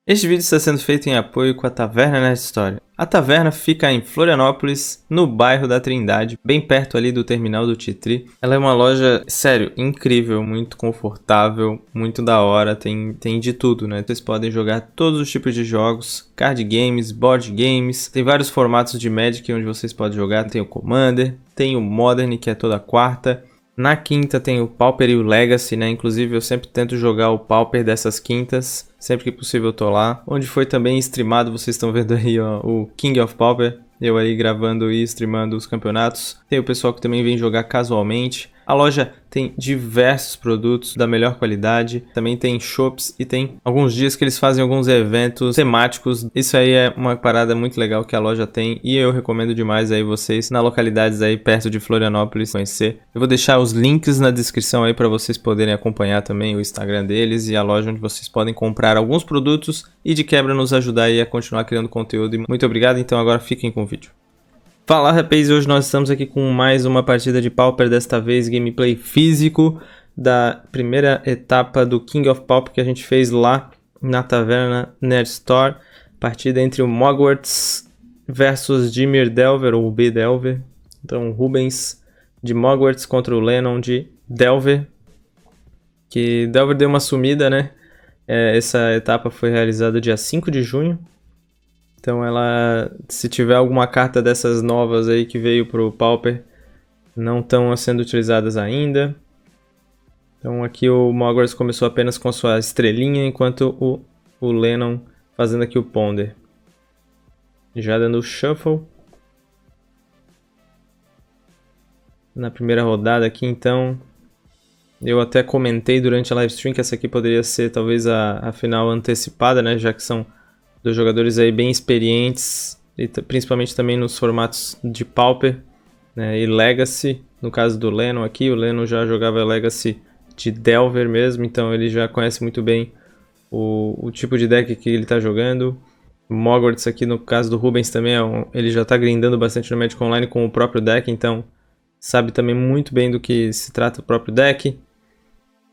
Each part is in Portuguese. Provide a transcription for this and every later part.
Este vídeo está sendo feito em apoio com a Taverna Nerd Store. A taverna fica em Florianópolis, no bairro da Trindade, bem perto ali do terminal do Tietri. Ela é uma loja, sério, incrível, muito confortável, muito da hora, tem de tudo, né? Vocês podem jogar todos os tipos de jogos, card games, board games, tem vários formatos de Magic onde vocês podem jogar. Tem o Commander, tem o Modern, que é toda quarta. Na quinta tem o Pauper e o Legacy, né? Inclusive eu sempre tento jogar o Pauper dessas quintas. Sempre que possível eu tô lá. Onde foi também streamado, vocês estão vendo aí, ó, o King of Pauper. Eu aí gravando e streamando os campeonatos. Tem o pessoal que também vem jogar casualmente. A loja tem diversos produtos da melhor qualidade. Também tem shops e tem alguns dias que eles fazem alguns eventos temáticos. Isso aí é uma parada muito legal que a loja tem. E eu recomendo demais aí vocês na localidades aí perto de Florianópolis conhecer. Eu vou deixar os links na descrição aí para vocês poderem acompanhar também o Instagram deles e a loja onde vocês podem comprar alguns produtos e de quebra nos ajudar aí a continuar criando conteúdo. Muito obrigado, então agora fiquem com o vídeo. Fala, rapaz, hoje nós estamos aqui com mais uma partida de Pauper, desta vez gameplay físico da primeira etapa do King of Pauper que a gente fez lá na Taverna Nerd Store. Partida entre o Mogwarts versus Dimir Delver, ou B. Delver. Então, Rubens de Mogwarts contra o Lennon de Delver. Que Delver deu uma sumida, né? Essa etapa foi realizada dia 5 de junho. Então ela, se tiver alguma carta dessas novas aí que veio pro Pauper, não estão sendo utilizadas ainda. Então aqui o Mogwarts começou apenas com sua estrelinha, enquanto o Lennon fazendo aqui o Ponder. Já dando o Shuffle. Na primeira rodada aqui então, eu até comentei durante a live stream que essa aqui poderia ser talvez a final antecipada, né? Já que são dos jogadores aí bem experientes, e principalmente também nos formatos de Pauper, né, e Legacy. No caso do Lennon aqui, o Lennon já jogava Legacy de Delver mesmo, então ele já conhece muito bem o tipo de deck que ele está jogando. O Mogwarts aqui, no caso do Rubens, também ele já está grindando bastante no Magic Online com o próprio deck, então sabe também muito bem do que se trata o próprio deck.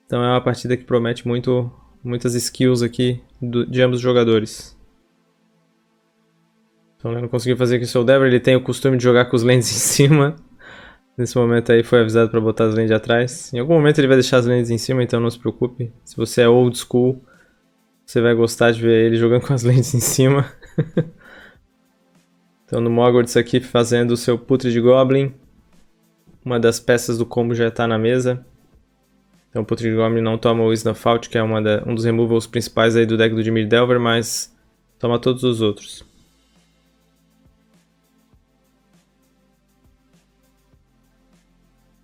Então é uma partida que promete muitas skills aqui de ambos os jogadores. Então ele não conseguiu fazer aqui o seu Delver, ele tem o costume de jogar com os lands em cima. Nesse momento aí foi avisado para botar as lands atrás. Em algum momento ele vai deixar as lands em cima, então não se preocupe. Se você é old school, você vai gostar de ver ele jogando com as lands em cima. Então no Mogwarts aqui fazendo o seu Putrid Goblin. Uma das peças do combo já está na mesa. Então o Putrid Goblin não toma o Snuff Out, que é um dos removals principais aí do deck do Dimir Delver, mas toma todos os outros.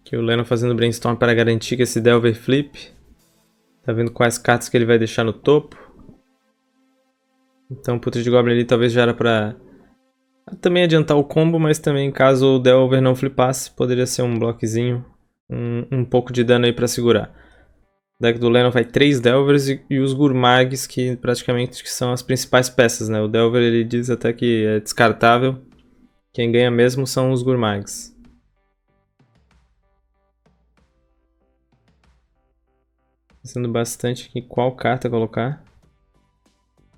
Aqui o Lennon fazendo brainstorm para garantir que esse Delver flip. Tá vendo quais cartas que ele vai deixar no topo. Então o Putrid Goblin ali talvez já era para também adiantar o combo, mas também caso o Delver não flipasse, poderia ser um bloquezinho, um pouco de dano aí para segurar. O deck do Lennon vai 3 Delvers e os Gurmags, que praticamente são as principais peças, né? O Delver ele diz até que é descartável. Quem ganha mesmo são os Gurmags. Pensando bastante aqui qual carta colocar.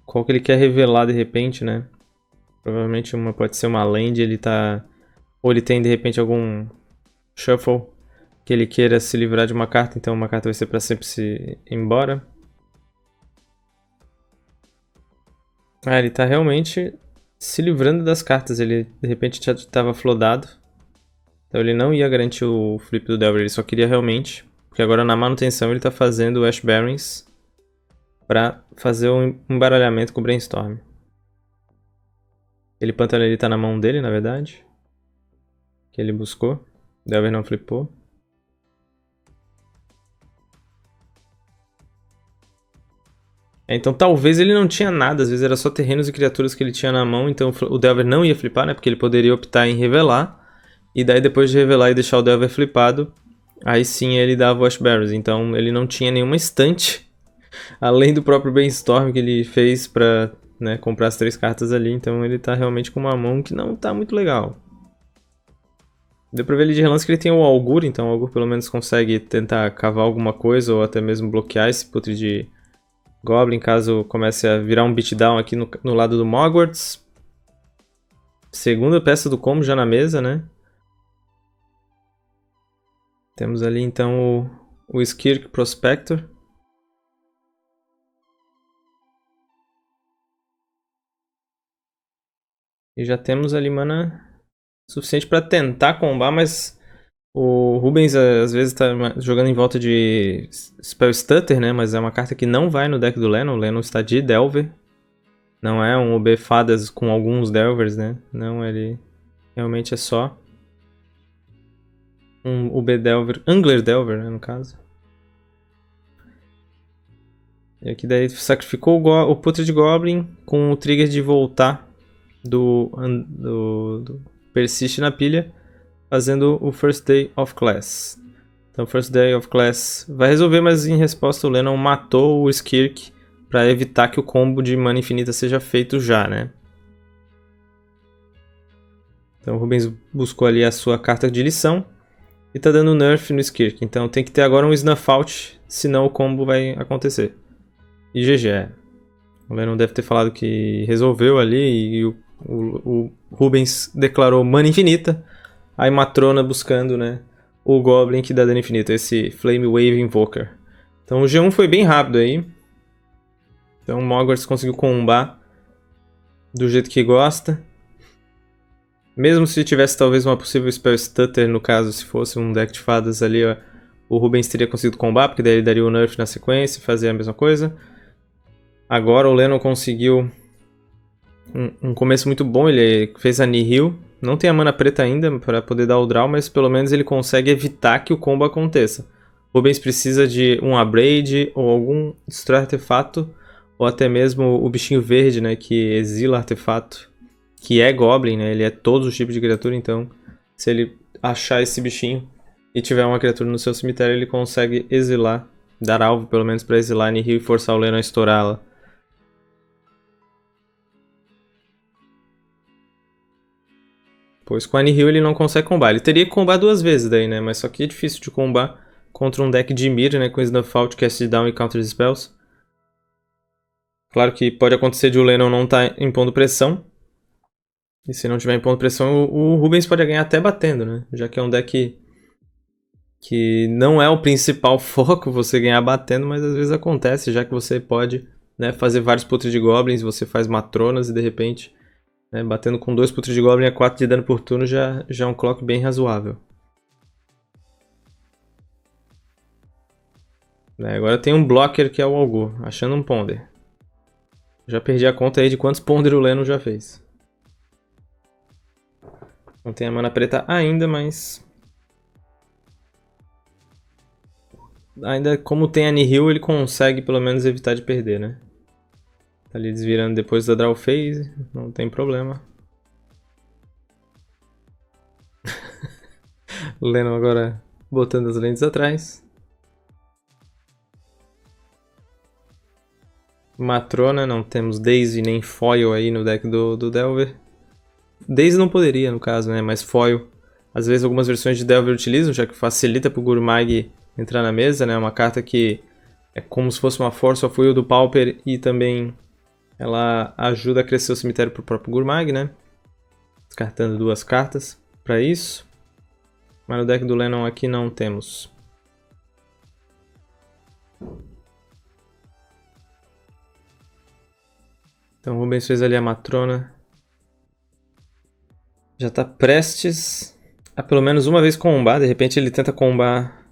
Qual que ele quer revelar de repente, né? Provavelmente pode ser uma land, ele tá... Ou ele tem de repente algum shuffle que ele queira se livrar de uma carta, então uma carta vai ser para sempre se ir embora. Ele tá realmente se livrando das cartas, ele de repente já estava flodado. Então ele não ia garantir o flip do Delver, ele só queria realmente... Porque agora na manutenção ele está fazendo o Ash Barrens para fazer um embaralhamento com o Brainstorm. Aquele pântano ele está na mão dele, na verdade. Que ele buscou. O Delver não flipou. Então talvez ele não tinha nada, às vezes era só terrenos e criaturas que ele tinha na mão. Então o Delver não ia flipar, né? Porque ele poderia optar em revelar. E daí depois de revelar e deixar o Delver flipado... Aí sim ele dava o Ash Barrens, então ele não tinha nenhuma estante, além do próprio Brainstorm que ele fez pra, né, comprar as 3 cartas ali, então ele tá realmente com uma mão que não tá muito legal. Deu pra ver ali de relance que ele tem o Augur, então o Augur pelo menos consegue tentar cavar alguma coisa ou até mesmo bloquear esse Putrid Goblin, caso comece a virar um beatdown aqui no lado do Mogwarts. Segunda peça do combo já na mesa, né? Temos ali então o Skirk Prospector. E já temos ali mana suficiente para tentar combar, mas o Rubens às vezes tá jogando em volta de Spell Stutter, né? Mas é uma carta que não vai no deck do Lennon. O Lennon está de Delver. Não é um OB Fadas com alguns Delvers, né? Não, ele realmente é só um UB Delver, Angler Delver, né, no caso. E aqui daí sacrificou o Putrid Goblin com o trigger de voltar do Persiste na pilha, fazendo o First Day of Class. Então First Day of Class vai resolver, mas em resposta o Lennon matou o Skirk para evitar que o combo de mana infinita seja feito já, né? Então o Rubens buscou ali a sua carta de lição e tá dando nerf no Skirk. Então tem que ter agora um Snuff Out, senão o combo vai acontecer. E GG. O Lennon deve ter falado que resolveu ali e o Rubens declarou mana infinita. Aí Matrona buscando, né, o Goblin que dá dano infinito, esse Flame Wave Invoker. Então o G1 foi bem rápido aí. Então o Mogwarts conseguiu combar do jeito que gosta. Mesmo se tivesse talvez uma possível Spell Stutter, no caso, se fosse um deck de fadas ali, ó, o Rubens teria conseguido combar, porque daí ele daria o nerf na sequência e fazia a mesma coisa. Agora o Lennon conseguiu um começo muito bom, ele fez a Nihil. Não tem a mana preta ainda para poder dar o draw, mas pelo menos ele consegue evitar que o combo aconteça. O Rubens precisa de um Abrade ou algum Destrói Artefato, ou até mesmo o bichinho verde, né, que exila artefato, que é Goblin, né, ele é todos os tipos de criatura, então se ele achar esse bichinho e tiver uma criatura no seu cemitério, ele consegue exilar, dar alvo pelo menos para exilar a Nihil e forçar o Lennon a estourá-la. Pois com a Nihil ele não consegue combar. Ele teria que combar duas vezes daí, né? Mas só que é difícil de combar contra um deck de Mir, né? Com Snuff Out, Cast Down e Counter Spells. Claro que pode acontecer de o Lennon não estar impondo pressão. E se não tiver impondo pressão, o Rubens pode ganhar até batendo, né? Já que é um deck que não é o principal foco você ganhar batendo, mas às vezes acontece, já que você pode, né, fazer vários Putrid Goblins, você faz Matronas e de repente, né, batendo com 2 Putrid Goblin a 4 de dano por turno já é um clock bem razoável. Agora tem um blocker que é o Algor, achando um Ponder. Já perdi a conta aí de quantos Ponder o Lennon já fez. Não tem a mana preta ainda, mas... ainda como tem a Nihil, ele consegue pelo menos evitar de perder, né? Tá ali desvirando depois da draw phase, não tem problema. O Lennon agora botando as lentes atrás. Matrona, não temos Daisy nem Foil aí no deck do Delver. Daisy não poderia, no caso, né? Mas Foil, às vezes algumas versões de Delver utilizam, já que facilita pro Gurmag entrar na mesa, né? Uma carta que é como se fosse uma Force of Will do Pauper e também ela ajuda a crescer o cemitério pro próprio Gurmag, né? Descartando 2 cartas para isso. Mas no deck do Lennon aqui não temos. Então o Rubens fez ali a Matrona. Já tá prestes a pelo menos uma vez combar. De repente ele tenta combar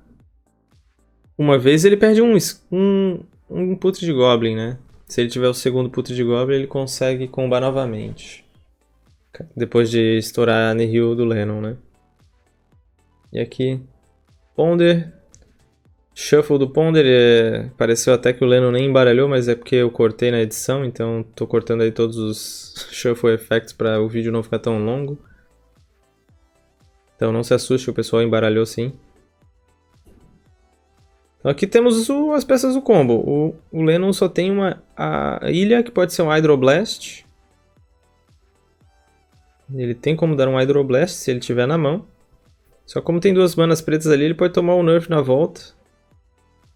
uma vez e ele perde um Putrid Goblin, né? Se ele tiver o segundo Putrid Goblin, ele consegue combar novamente. Depois de estourar a Nihil do Lennon, né? E aqui, Ponder. Shuffle do Ponder, pareceu até que o Lennon nem embaralhou, mas é porque eu cortei na edição, então tô cortando aí todos os Shuffle Effects para o vídeo não ficar tão longo. Então não se assuste, o pessoal embaralhou sim. Então aqui temos as peças do combo. O Lennon só tem a ilha, que pode ser um Hydroblast. Ele tem como dar um Hydroblast se ele tiver na mão. Só como tem 2 manas pretas ali, ele pode tomar um nerf na volta.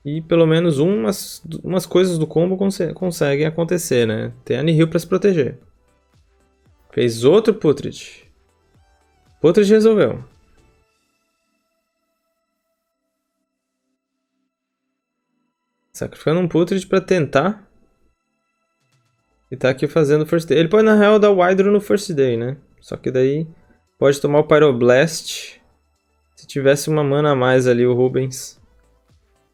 E pelo menos umas coisas do combo conseguem acontecer, né? Tem a Nihil pra se proteger. Fez outro Putrid. Putrid resolveu. Sacrificando um Putrid pra tentar. E tá aqui fazendo o First Day. Ele pode, na real, dar o Hydro no First Day, né? Só que daí pode tomar o Pyroblast. Se tivesse uma mana a mais ali, o Rubens.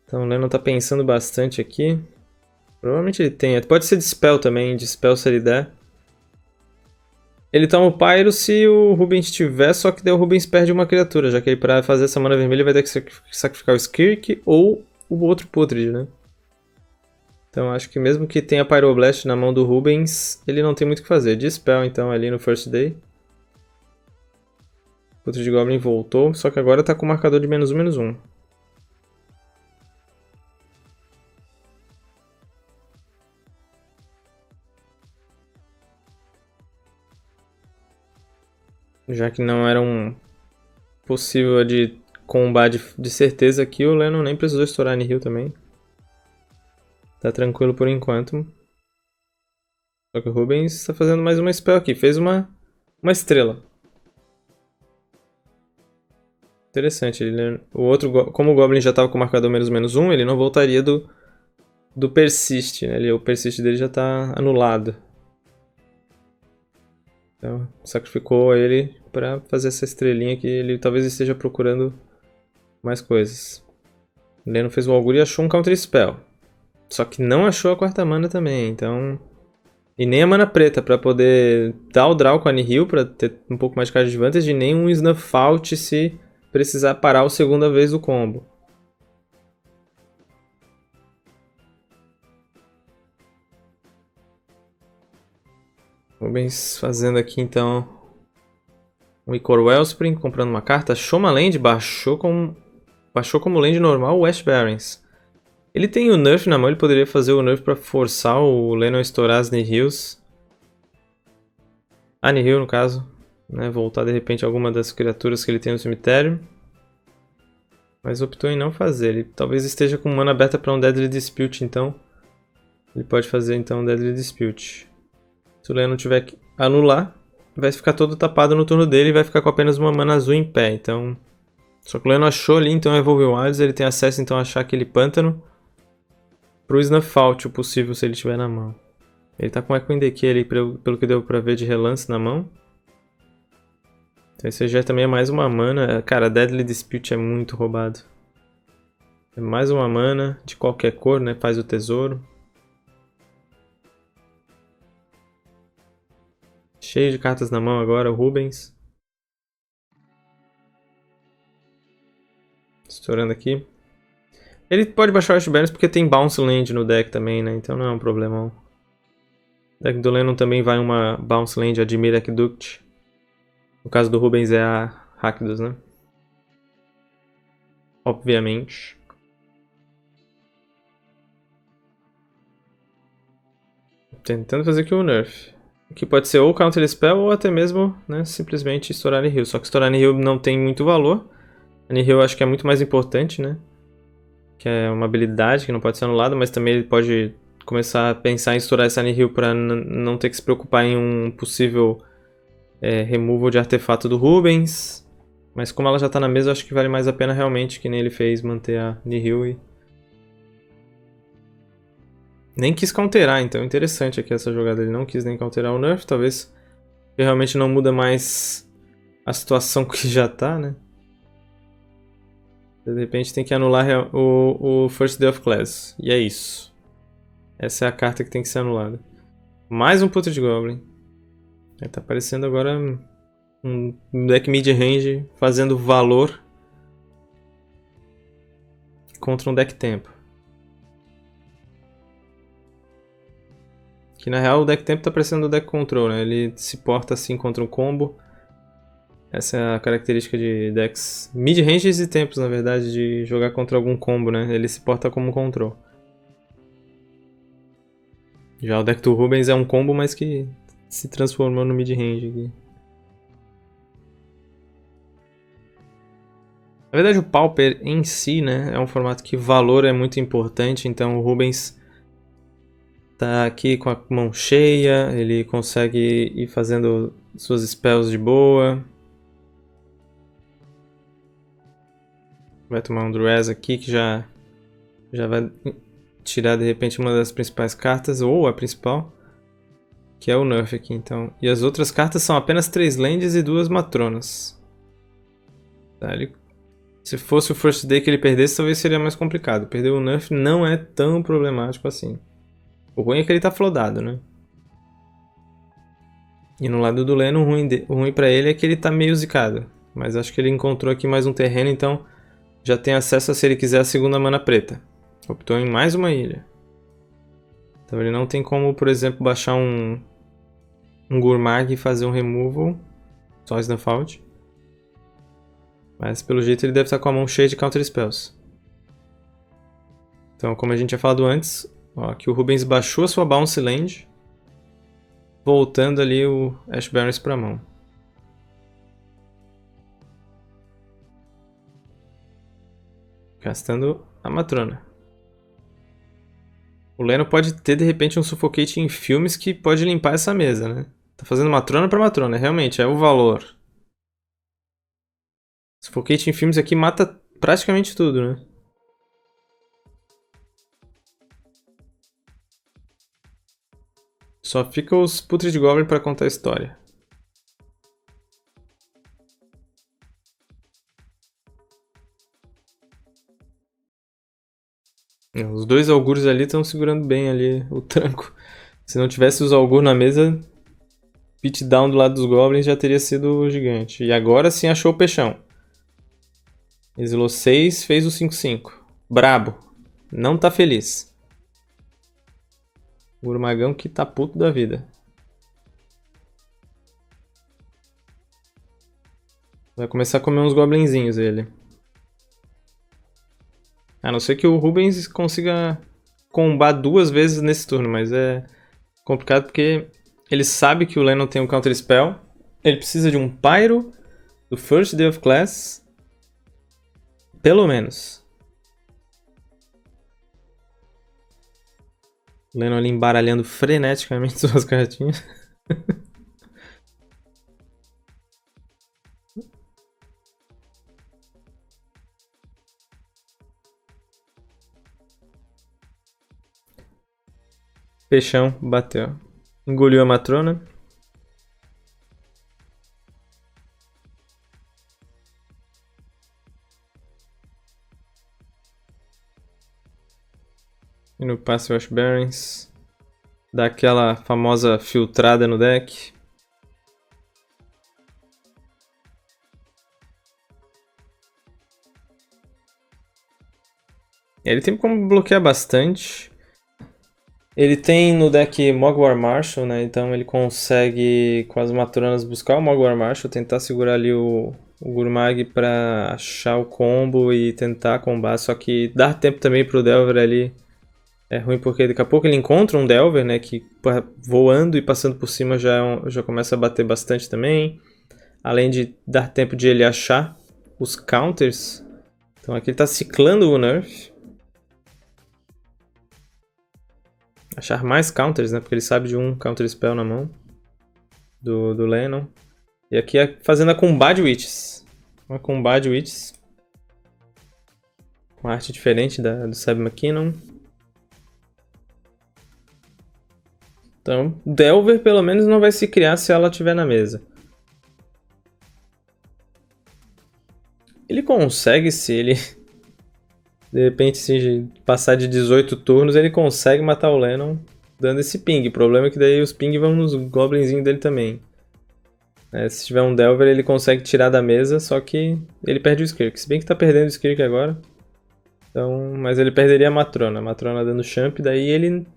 Então o Lennon tá pensando bastante aqui. Provavelmente ele tem. Pode ser Dispel também. Dispel se ele der. Ele toma o Pyro se o Rubens tiver, só que daí o Rubens perde uma criatura. Já que ele, pra fazer essa mana vermelha, vai ter que sacrificar o Skirk ou o outro Putrid, né? Então acho que mesmo que tenha Pyroblast na mão do Rubens, ele não tem muito o que fazer. Dispel então ali no First Day. O Putrid Goblin voltou, só que agora tá com o marcador de -1/-1. Já que não era um possível de combate de certeza aqui, o Lennon nem precisou estourar a Nihil também. Tá tranquilo por enquanto. Só que o Rubens está fazendo mais uma spell aqui. Fez uma estrela. Interessante. O outro, como o Goblin já estava com o marcador -1/-1, ele não voltaria do Persist, né? O Persist dele já está anulado. Então, sacrificou ele para fazer essa estrelinha que ele talvez esteja procurando mais coisas. O Lennon fez o Augury e achou um Counter Spell. Só que não achou a quarta mana também, então... E nem a mana preta para poder dar o draw com a Nihil para ter um pouco mais de card de vantagem, e nem um Snuff Out se precisar parar a segunda vez do combo. Rubens fazendo aqui então um Icor Wellspring, comprando uma carta. Achou uma land, baixou como land normal o Ash Barrens. Ele tem o Nerf na mão, ele poderia fazer o Nerf para forçar o Lennon a estourar as Nihils. A Nihil, no caso. Né? Voltar de repente alguma das criaturas que ele tem no cemitério. Mas optou em não fazer. Ele talvez esteja com mana aberta para um Deadly Dispute, então. Ele pode fazer então um Deadly Dispute. Se o Lennon tiver que anular, vai ficar todo tapado no turno dele e vai ficar com apenas uma mana azul em pé. Então. Só que o Lennon achou ali, então Evolve Wilds, ele tem acesso então a achar aquele pântano. Pro Snuff Out, o possível, se ele tiver na mão. Ele tá com o Echoing Decay ali, pelo que deu pra ver de relance na mão. Então esse já também é mais uma mana. Cara, Deadly Dispute é muito roubado. É mais uma mana, de qualquer cor, né? Faz o tesouro. Cheio de cartas na mão agora, o Rubens. Estourando aqui. Ele pode baixar o Ash Barrens porque tem Bounce Land no deck também, né? Então não é um problemão. O deck do Lennon também vai uma Bounce Land, Admir Aqueduct. No caso do Rubens é a Rakdos, né? Obviamente. Tentando fazer aqui o Nerf. Que pode ser ou Counter Spell ou até mesmo, né, simplesmente estourar Nihil. Só que estourar Nihil não tem muito valor. A Nihil eu acho que é muito mais importante, né? Que é uma habilidade que não pode ser anulada, mas também ele pode começar a pensar em estourar essa Nihil para não ter que se preocupar em um possível removal de artefato do Rubens. Mas como ela já tá na mesa, eu acho que vale mais a pena realmente, que nem ele fez, manter a Nihil e... Nem quis counterar, então interessante aqui essa jogada. Ele não quis nem counterar o Nerf, talvez realmente não muda mais a situação que já tá, né? De repente tem que anular o First Day of Class. E é isso. Essa é a carta que tem que ser anulada. Mais um Putrid Goblin. Tá aparecendo agora um deck mid-range fazendo valor contra um deck tempo. Que na real o deck tempo tá parecendo o deck control, né? Ele se porta assim contra um combo. Essa é a característica de decks mid-ranges e tempos, na verdade, de jogar contra algum combo, né? Ele se porta como um control. Já o deck do Rubens é um combo, mas que se transformou no mid-range aqui. Na verdade, o Pauper em si, né, é um formato que valor é muito importante, então o Rubens tá aqui com a mão cheia, ele consegue ir fazendo suas spells de boa. Vai tomar um Durez aqui que já vai tirar de repente uma das principais cartas, ou a principal, que é o Nerf aqui então. E as outras cartas são apenas 3 lands e 2 matronas. Tá, se fosse o First Day que ele perdesse, talvez seria mais complicado. Perder o Nerf não é tão problemático assim. O ruim é que ele tá flodado, né? E no lado do Leno, o ruim pra ele é que ele tá meio zicado. Mas acho que ele encontrou aqui mais um terreno, então já tem acesso a, se ele quiser, a segunda mana preta. Optou em mais uma ilha. Então ele não tem como, por exemplo, baixar um Gurmag e fazer um removal. Só Snuff Out. Mas pelo jeito ele deve estar com a mão cheia de Counter Spells. Então, como a gente tinha falado antes, ó, aqui o Rubens baixou a sua Bounce Land, voltando ali o Ash Barrens para a mão. Gastando a Matrona. O Leno pode ter de repente um Suffocate em filmes que pode limpar essa mesa, né? Tá fazendo Matrona para Matrona, realmente, é o valor. Suffocate em filmes aqui mata praticamente tudo, né? Só fica os Putrid Goblin para contar a história. Os dois Augurs ali estão segurando bem ali o tranco. Se não tivesse os Augur na mesa, beatdown do lado dos Goblins já teria sido gigante. E agora sim achou o peixão. Exilou 6, fez o 5-5. Brabo. Não tá feliz. O Gurmagão que tá puto da vida. Vai começar a comer uns goblinzinhos ele. A não ser que o Rubens consiga combar 2 vezes nesse turno, mas é complicado porque ele sabe que o Lennon tem um Counter Spell. Ele precisa de um Pyro do First Day of Class. Pelo menos. O Lennon ali embaralhando freneticamente suas cartinhas. Peixão bateu. Engoliu a Matrona. E no passe o Ash Barrens. Dá aquela famosa filtrada no deck. Ele tem como bloquear bastante. Ele tem no deck Mogwai Marshal, né? Então ele consegue, com as Matronas, buscar o Mogwai Marshal, tentar segurar ali o Gurmag pra achar o combo e tentar combar. Só que dar tempo também pro Delver ali é ruim, porque daqui a pouco ele encontra um Delver, né? Que voando e passando por cima já começa a bater bastante também. Além de dar tempo de ele achar os counters. Então aqui ele tá ciclando o Nerf. Achar mais counters, né? Porque ele sabe de um counter spell na mão do Lennon. E aqui é fazendo a Combad Witches. Uma Combad Witches. Com arte diferente do Seb McKinnon. Então, Delver pelo menos não vai se criar se ela estiver na mesa. Ele consegue, se ele de repente se passar de 18 turnos, ele consegue matar o Lennon dando esse ping. O problema é que daí os ping vão nos goblinzinhos dele também. Se tiver um Delver, ele consegue tirar da mesa, só que ele perde o Skirk. Se bem que tá perdendo o Skirk agora. Então, mas ele perderia a Matrona. A Matrona dando champ, daí ele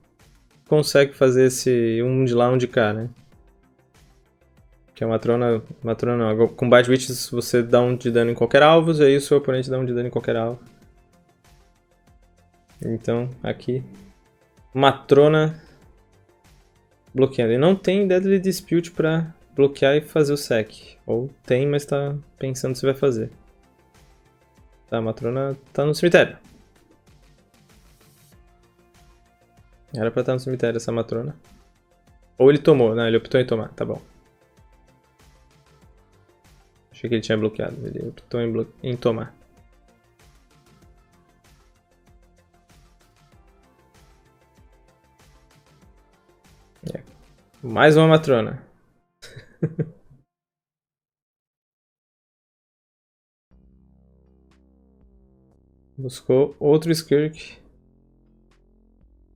consegue fazer esse um de lá, um de cá, né? Que a Matrona não. Com Bad Witches você dá um de dano em qualquer alvo, e aí o seu oponente dá um de dano em qualquer alvo. Então, aqui, Matrona bloqueando. E não tem Deadly Dispute pra bloquear e fazer o sec. Ou tem, mas tá pensando se vai fazer. Tá, a matrona tá no cemitério. Era pra estar no cemitério essa matrona. Ou ele tomou, não, ele optou em tomar, tá bom. Achei que ele tinha bloqueado, ele optou em tomar. É. Mais uma matrona. Buscou outro Skirk.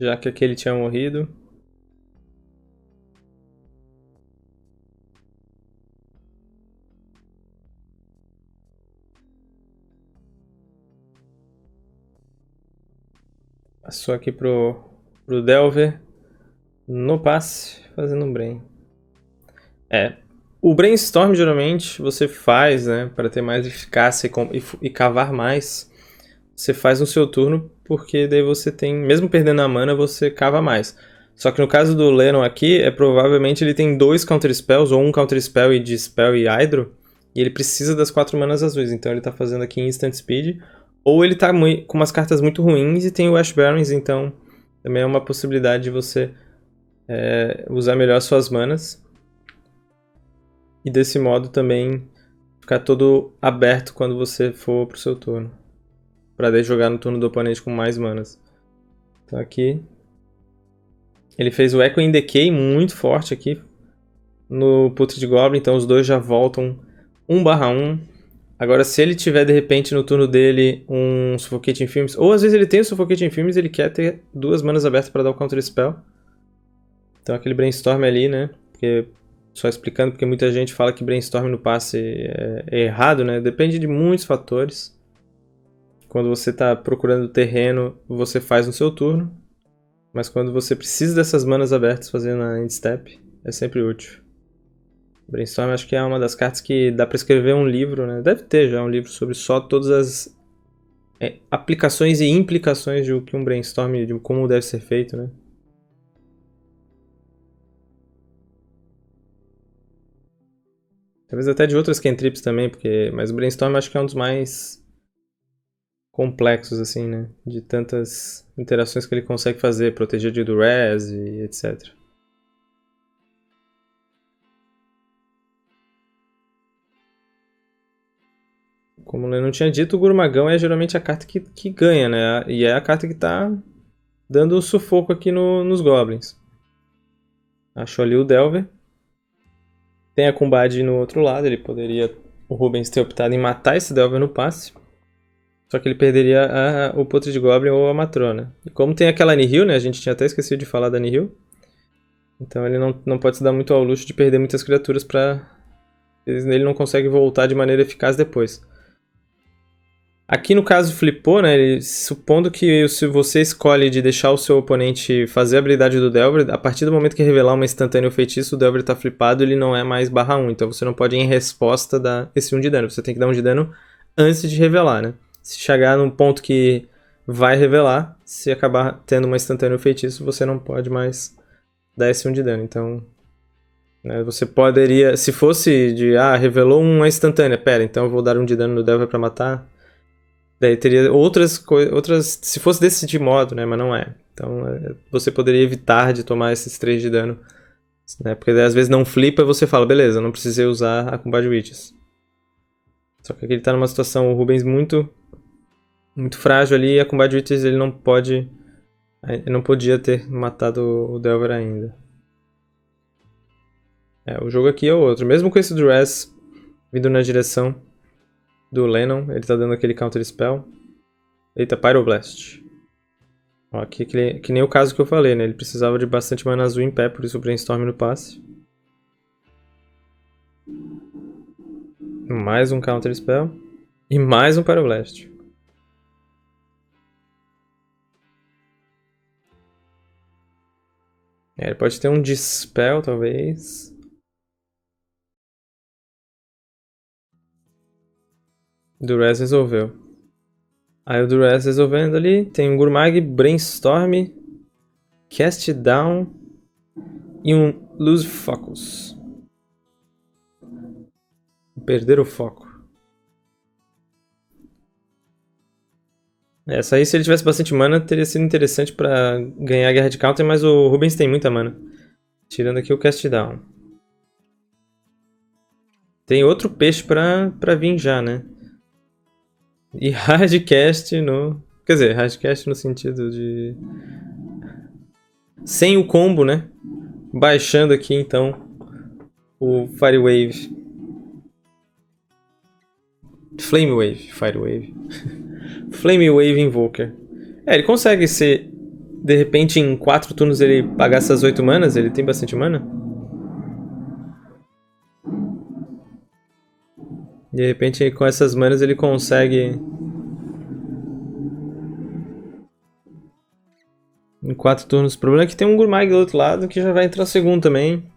Já que aquele tinha morrido. Passou aqui pro Delver. No passe, fazendo um Brain. O Brainstorm geralmente você faz, né, para ter mais eficácia e cavar mais. Você faz no seu turno, porque daí você tem, mesmo perdendo a mana, você cava mais. Só que no caso do Lennon aqui, provavelmente ele tem 2 Counter Spells, ou um Counter Spell e Dispel e Hydro, e ele precisa das 4 manas azuis, então ele tá fazendo aqui Instant Speed, ou ele tá com umas cartas muito ruins e tem o Ash Barrens, então também é uma possibilidade de você usar melhor suas manas. E desse modo também ficar todo aberto quando você for pro seu turno. Pra daí jogar no turno do oponente com mais manas. Então aqui ele fez o Echoing Decay muito forte aqui no Putrid Goblin, então os dois já voltam 1/1. Agora se ele tiver de repente no turno dele um Suffocating Fumes, ou às vezes ele tem o Suffocating Fumes e ele quer ter 2 manas abertas para dar o Counter Spell. Então aquele Brainstorm ali, né? Porque, só explicando, porque muita gente fala que Brainstorm no passe é errado, né? Depende de muitos fatores. Quando você está procurando terreno, você faz no seu turno. Mas quando você precisa dessas manas abertas fazendo a end-step, é sempre útil. Brainstorm acho que é uma das cartas que dá para escrever um livro, né? Deve ter já um livro sobre só todas as aplicações e implicações de que um brainstorm, de como deve ser feito, né? Talvez até de outras cantrips também, mas o brainstorm acho que é um dos mais complexos, assim, né? De tantas interações que ele consegue fazer, proteger de durez e etc. Como o Lennon tinha dito, o Gurmagão é geralmente a carta que ganha, né? E é a carta que tá dando sufoco aqui nos Goblins. Achou ali o Delver. Tem a Kumbad no outro lado, o Rubens ter optado em matar esse Delver no passe. Só que ele perderia o Putrid Goblin ou a Matrona. E como tem aquela Nihil, né? A gente tinha até esquecido de falar da Nihil. Então ele não pode se dar muito ao luxo de perder muitas criaturas pra... Ele não consegue voltar de maneira eficaz depois. Aqui no caso flipou, né? Supondo que se você escolhe de deixar o seu oponente fazer a habilidade do Delver, a partir do momento que revelar uma instantânea ou feitiço, o Delver tá flipado, ele não é mais /1. Então você não pode em resposta dar esse 1 de dano. Você tem que dar 1 de dano antes de revelar, né? Se chegar num ponto que vai revelar, se acabar tendo uma instantânea ou feitiço, você não pode mais dar esse 1 de dano. Então, né, você poderia... Se fosse de, revelou uma instantânea, pera, então eu vou dar 1 de dano no Delver pra matar... Daí teria outras coisas, se fosse desse modo, né, mas não é. Então você poderia evitar de tomar esses 3 de dano, né, porque daí, às vezes não flipa e você fala, beleza, não precisei usar a Combat Witches. Só que aqui ele tá numa situação, o Rubens muito frágil ali, e a Combat Witches ele não podia ter matado o Delver ainda. O jogo aqui é o outro, mesmo com esse Durez vindo na direção do Lennon, ele tá dando aquele Counter Spell. Eita, Pyroblast. Ó, aqui que nem o caso que eu falei, né? Ele precisava de bastante mana azul em pé, por isso o Brainstorm no passe. Mais um Counter Spell. E mais um Pyroblast. Ele pode ter um Dispel, talvez. Durez resolveu. Aí o Durez resolvendo ali. Tem um Gurmag, Brainstorm, Cast Down e um Lose Focus. Perder o foco. Essa aí, se ele tivesse bastante mana, teria sido interessante pra ganhar a guerra de counter, mas o Rubens tem muita mana. Tirando aqui o cast down. Tem outro peixe pra vir já, né? E hardcast no... Quer dizer, hardcast no sentido de... Sem o combo, né? Baixando aqui, então, o Firewave. Flamewave, Firewave. Flamewave Invoker. Ele consegue ser... De repente, em 4 turnos ele pagar essas 8 manas, ele tem bastante mana. De repente, com essas manas ele consegue... Em 4 turnos. O problema é que tem um Gurmag do outro lado que já vai entrar segundo também.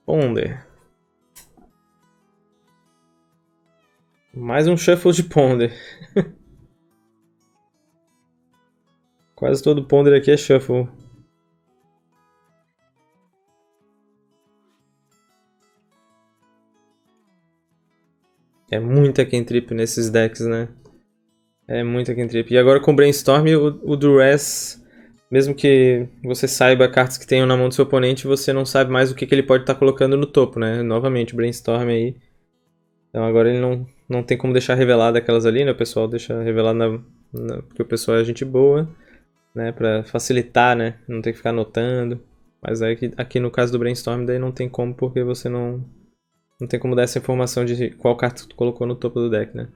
Ponder. Mais um Shuffle de Ponder. Quase todo Ponder aqui é Shuffle. É muita cantrip nesses decks, né? É muita cantrip. E agora com o Brainstorm, o Duress, mesmo que você saiba cartas que tenham na mão do seu oponente, você não sabe mais o que ele pode estar colocando no topo, né? Novamente, o Brainstorm aí. Então agora ele não tem como deixar revelado aquelas ali, né? O pessoal deixa revelado porque o pessoal é gente boa, né? Pra facilitar, né? Não tem que ficar anotando. Mas aí aqui no caso do Brainstorm daí não tem como, porque você não tem como dar essa informação de qual carta tu colocou no topo do deck, né?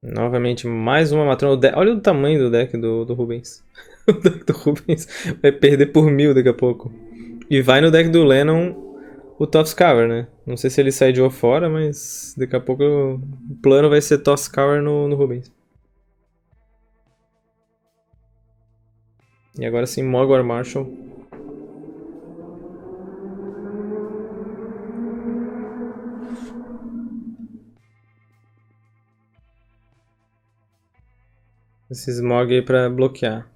Novamente, mais uma matrona. Olha o tamanho do deck do Rubens. O deck do Rubens vai perder por 1000 daqui a pouco. E vai no deck do Lennon o Tosscour, né? Não sei se ele sai de fora, mas daqui a pouco o plano vai ser Tosscour no Rubens. E agora sim, Mogwai Marshall. Esse Smog aí pra bloquear.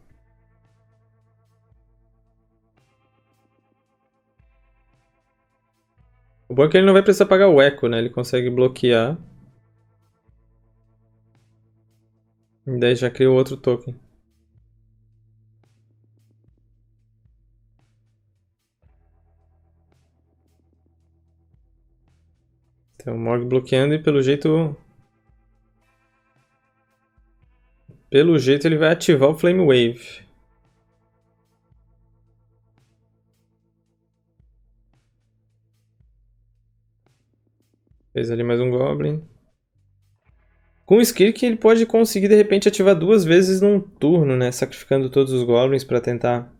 O bom é que ele não vai precisar pagar o Echo, né? Ele consegue bloquear. E daí já cria outro token. Então o Mog bloqueando e pelo jeito... Pelo jeito ele vai ativar o Flame Wave. Fez ali mais um Goblin. Com o Skirk ele pode conseguir de repente ativar 2 vezes num turno, né? Sacrificando todos os Goblins pra tentar...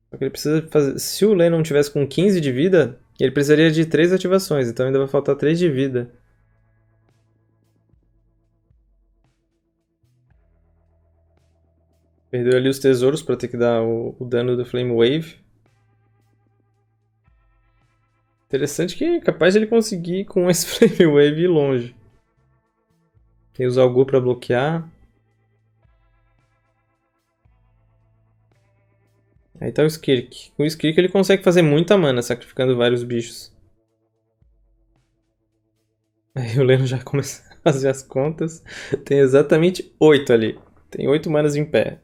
Só que ele precisa fazer... Se o Lennon tivesse com 15 de vida, ele precisaria de 3 ativações, então ainda vai faltar 3 de vida. Perdeu ali os tesouros pra ter que dar o dano do Flame Wave. Interessante que é capaz de ele conseguir com esse Flame Wave ir longe. Tem o Zalgu pra bloquear. Aí tá o Skirk. Com o Skirk ele consegue fazer muita mana, sacrificando vários bichos. Aí o Leno já começa a fazer as contas. Tem exatamente 8 ali. Tem 8 manas em pé.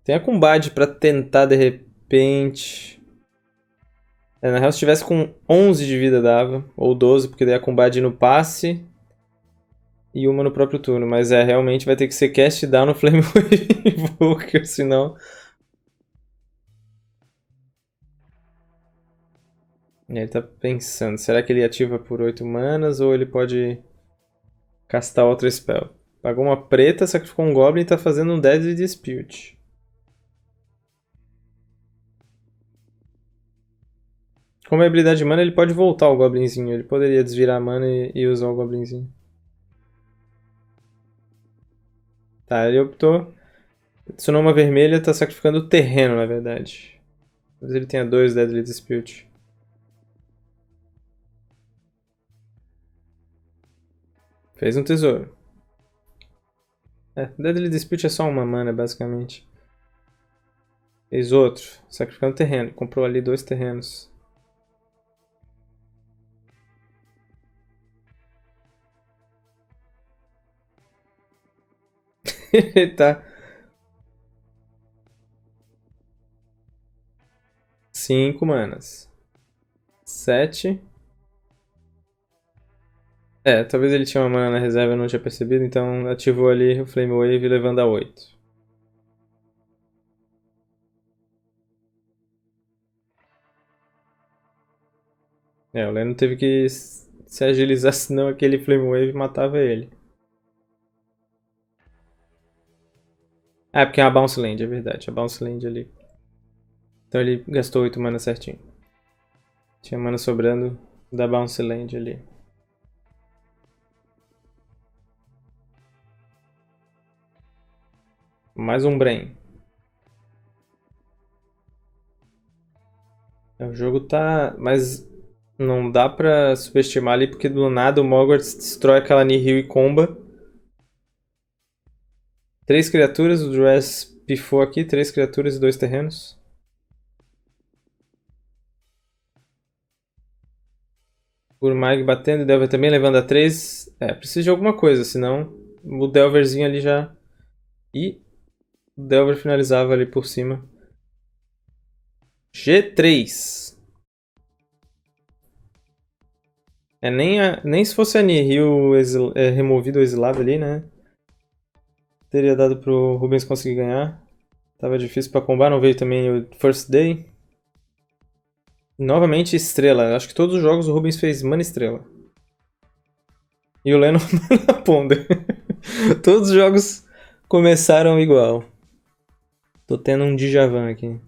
Tem a combate pra tentar de repente... na real se tivesse com 11 de vida dava. Ou 12, porque daí a combate no passe. E uma no próprio turno. Mas realmente vai ter que ser cast down no Flame Wave Invoker, senão... Ele tá pensando, será que ele ativa por 8 manas ou ele pode castar outra spell? Pagou uma preta, sacrificou um Goblin e tá fazendo um Deadly Dispute. Como é habilidade de mana, ele pode voltar o Goblinzinho. Ele poderia desvirar a mana e usar o Goblinzinho. Tá, ele optou. Adicionou uma vermelha, tá sacrificando o terreno, na verdade. Talvez ele tenha 2 Deadly Dispute. Fez um tesouro. Deadly Dispute é só uma mana, basicamente. Fez outro, sacrificando terreno. Comprou ali 2 terrenos. Tá. 5 manas. 7. É, talvez ele tinha uma mana na reserva e eu não tinha percebido, então ativou ali o Flame Wave levando a 8. É, o Leno teve que se agilizar, senão aquele Flame Wave matava ele. Ah, porque é uma Bounce Land, é verdade. A Bounce Land ali. Então ele gastou 8 mana certinho. Tinha mana sobrando da Bounce Land ali. Mais um Brain. O jogo tá... Mas não dá pra subestimar ali, porque do nada o Mogwarts destrói aquela Nihil e comba. 3 criaturas, o Dress pifou aqui, 3 criaturas e 2 terrenos. Urmag batendo, Delver também levando a 3. É, precisa de alguma coisa, senão o Delverzinho ali já... E o Delver finalizava ali por cima. G3. É, nem se fosse a Nihil removido ou exilado ali, né? Teria dado pro Rubens conseguir ganhar. Tava difícil pra combar, não veio também o First Day. Novamente estrela. Acho que todos os jogos o Rubens fez mana estrela. E o Leno mana Ponder. Todos os jogos começaram igual. Tô tendo um Djavan aqui.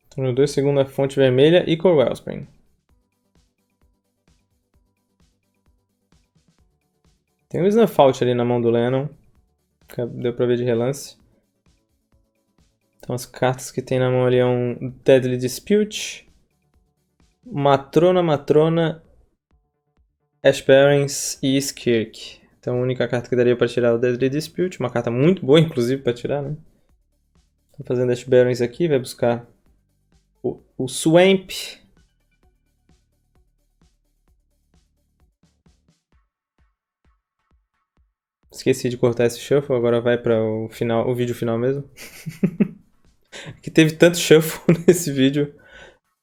Turno 2, segunda fonte vermelha e Core Wellspring. Tem um Snuffout ali na mão do Lennon. Deu pra ver de relance. Então as cartas que tem na mão ali é um Deadly Dispute, Matrona, Ash Barrens e Skirk. Então a única carta que daria pra tirar é o Deadly Dispute. Uma carta muito boa, inclusive, pra tirar, né? Tô fazendo Ash Barrens aqui, vai buscar o Swamp. Esqueci de cortar esse shuffle, agora vai para o final, o vídeo final mesmo. Que teve tanto shuffle nesse vídeo,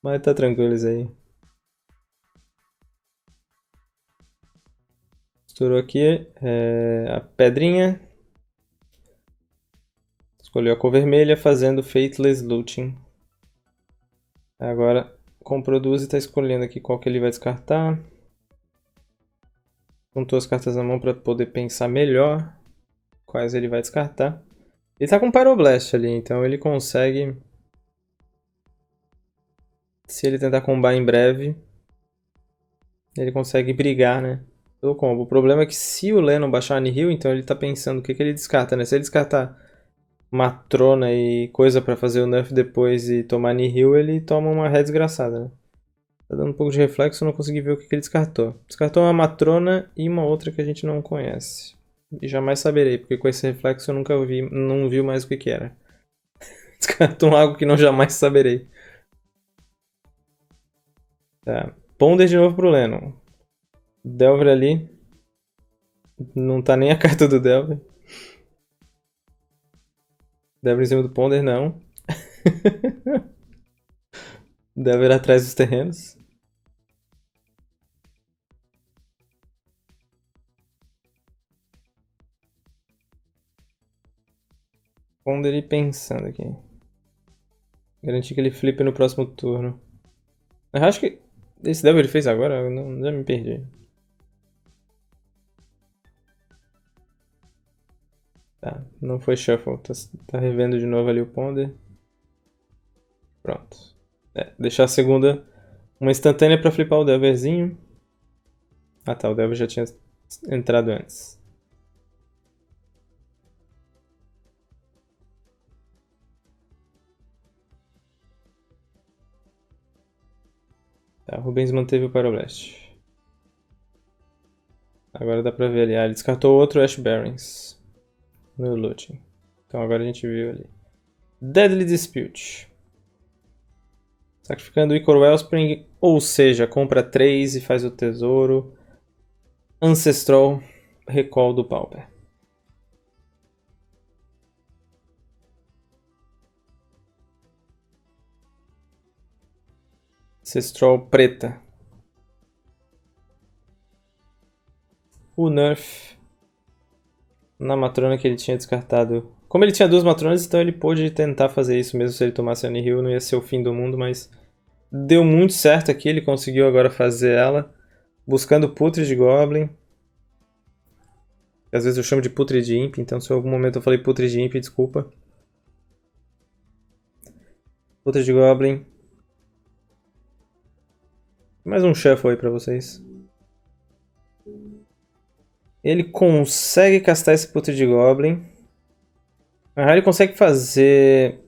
mas tá tranquilo isso aí. Estourou aqui a pedrinha. Escolheu a cor vermelha fazendo Fateless Looting. Agora comprou duas e tá escolhendo aqui qual que ele vai descartar. Juntou as cartas na mão para poder pensar melhor quais ele vai descartar. Ele tá com Pyroblast ali, então ele consegue... Se ele tentar combar em breve, ele consegue brigar, né? Pelo combo. O problema é que se o Lennon baixar a Nihil, então ele tá pensando o que ele descarta, né? Se ele descartar Matrona e coisa pra fazer o nerf depois e tomar Nihil, ele toma uma red desgraçada, né? Tá dando um pouco de reflexo, eu não consegui ver o que ele descartou. Descartou uma Matrona e uma outra que a gente não conhece. E jamais saberei, porque com esse reflexo eu nunca vi, não vi mais o que era. Descartou algo que não jamais saberei. Tá. Ponder de novo pro Lennon. Delver ali. Não tá nem a carta do Delver. Delver em cima do Ponder, não. Delver atrás dos terrenos. Ponder e pensando aqui. Garantir que ele flipe no próximo turno. Eu acho que esse Delver ele fez agora? Eu não, já me perdi. Tá, não foi shuffle. Tá revendo de novo ali o Ponder. Pronto. Deixar a segunda uma instantânea pra flipar o Delverzinho. Ah tá, o Delver já tinha entrado antes. Tá, o Rubens manteve o Pyroblast. Agora dá pra ver ali. Ah, ele descartou outro Ash Barrens no looting. Então agora a gente viu ali. Deadly Dispute. Sacrificando o Ichor Wellspring, ou seja, compra 3 e faz o tesouro. Ancestral, recall do Pauper. Ancestral preta. O Nerf na matrona que ele tinha descartado. Como ele tinha 2 matronas, então ele pôde tentar fazer isso mesmo se ele tomasse a Nihil, não ia ser o fim do mundo, mas deu muito certo aqui, ele conseguiu agora fazer ela, buscando Putrid Goblin. Às vezes eu chamo de Putrid Imp, então se em algum momento eu falei Putrid Imp, desculpa. Putrid Goblin. Mais um shuffle aí pra vocês. Ele consegue castar esse Putrid Goblin. Ele consegue fazer...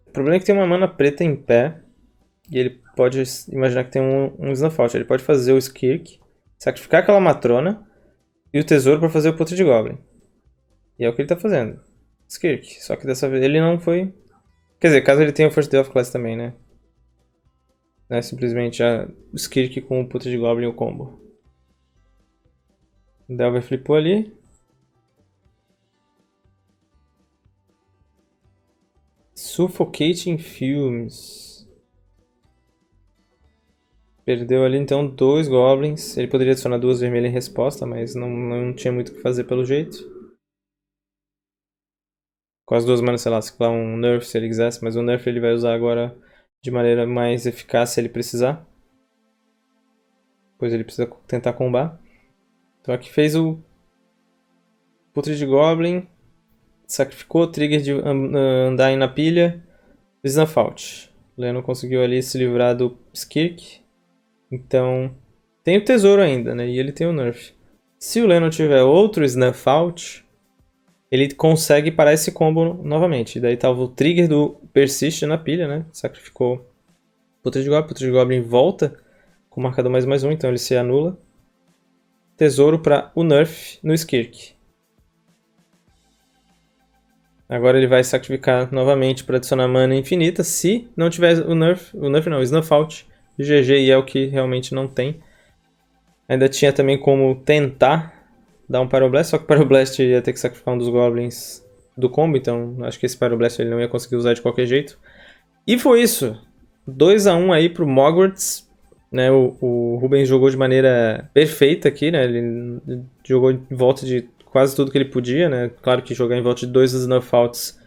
O problema é que tem uma mana preta em pé. E ele pode imaginar que tem um Snuff Out. Ele pode fazer o Skirk, sacrificar aquela matrona e o tesouro para fazer o Putrid Goblin. E é o que ele tá fazendo. Skirk. Só que dessa vez ele não foi... Quer dizer, caso ele tenha o First Day of Class também, né? Não é simplesmente a Skirk com o Putrid Goblin e o combo. Delver flipou ali. Suffocating Fumes. Perdeu ali então 2 Goblins. Ele poderia adicionar 2 vermelhas em resposta, mas não tinha muito o que fazer pelo jeito. Com as 2 manas, sei lá, se ciclar um Nerf se ele quisesse, mas o Nerf ele vai usar agora de maneira mais eficaz se ele precisar. Pois ele precisa tentar combar. Então aqui fez o Putrid Goblin. Sacrificou o trigger de Undying na pilha. Snuff Out. O Lennon conseguiu ali se livrar do Skirk. Então tem o tesouro ainda, né? E ele tem o Nerf. Se o Lennon tiver outro Snuff Out, ele consegue parar esse combo novamente. E daí tava o trigger do Persist na pilha, né? Sacrificou o Putrid Goblin volta com o marcador +1, então ele se anula. Tesouro para o Nerf no Skirk. Agora ele vai sacrificar novamente para adicionar mana infinita. Se não tiver o Nerf não, o Snuff Out, GG, e é o que realmente não tem. Ainda tinha também como tentar dar um Pyroblast, só que o Pyroblast ia ter que sacrificar um dos Goblins do combo, então acho que esse Pyroblast ele não ia conseguir usar de qualquer jeito. E foi isso. 2-1 aí pro Mogwarts. Né, o Rubens jogou de maneira perfeita aqui, né? Ele jogou em volta de quase tudo que ele podia, né? Claro que jogar em volta de 2 Snuff Outs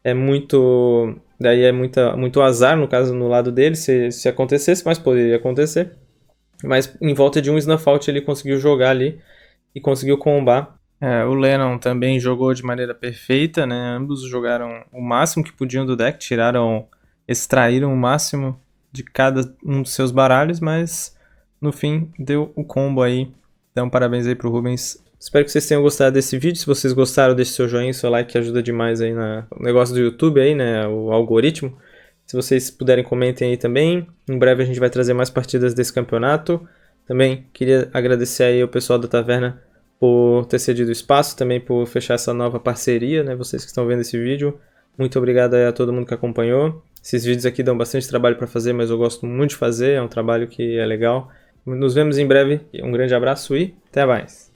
é muito... Daí é muito azar, no caso, no lado dele, se acontecesse, mas poderia acontecer. Mas em volta de um Snuff Out ele conseguiu jogar ali e conseguiu combar. O Lennon também jogou de maneira perfeita, né? Ambos jogaram o máximo que podiam do deck, extraíram o máximo de cada um dos seus baralhos, mas no fim deu o combo aí. Então parabéns aí pro Rubens. Espero que vocês tenham gostado desse vídeo. Se vocês gostaram, deixe seu joinha, seu like, que ajuda demais aí no negócio do YouTube aí, né? O algoritmo. Se vocês puderem, comentem aí também. Em breve a gente vai trazer mais partidas desse campeonato. Também queria agradecer aí ao pessoal da Taverna por ter cedido espaço, também por fechar essa nova parceria, né? Vocês que estão vendo esse vídeo. Muito obrigado aí a todo mundo que acompanhou. Esses vídeos aqui dão bastante trabalho para fazer, mas eu gosto muito de fazer, é um trabalho que é legal. Nos vemos em breve, um grande abraço e até mais!